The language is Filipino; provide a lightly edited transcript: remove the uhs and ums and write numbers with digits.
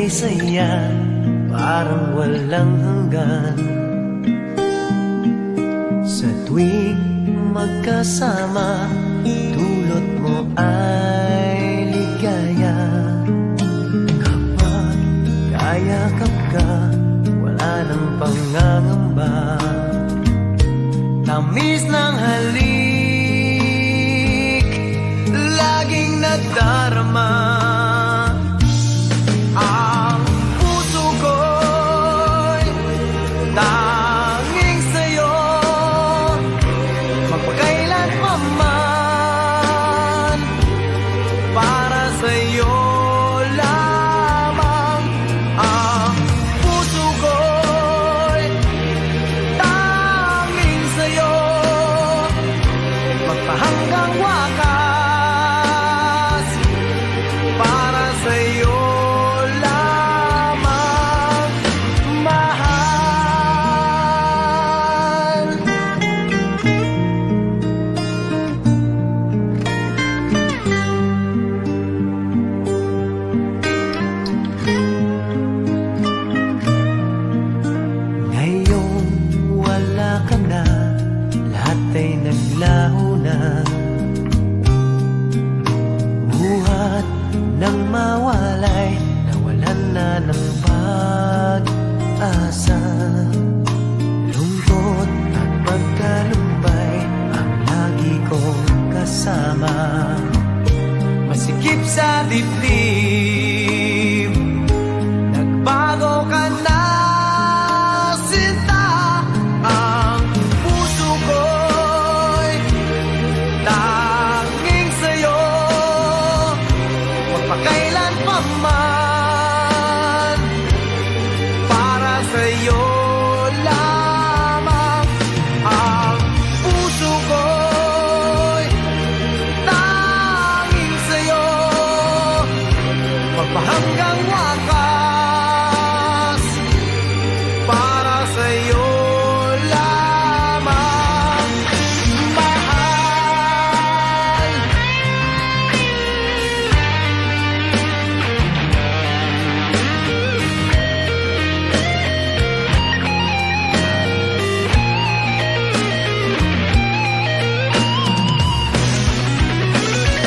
saya parang walang hanggan. Sa tuwing magkasama, dulot mo ay ligaya. Kapag kayakap ka, wala nang pangangamba. Tamis ng halik, laging nadarama. Ang puso ko'y tanging sa'yo, magpakailan pa man, para sa'yo lamang. Ang puso ko'y tanging sa'yo, magpahanggang wakas, para sa'yo lamang, mahal. Ngayong wala ka na, lahat ay naglaho na. Buhat nang mawalay, nawalan na ng pag-asa. Lungkot at pagkalumbay ang lagi kong kasama. Masikip sa dibdib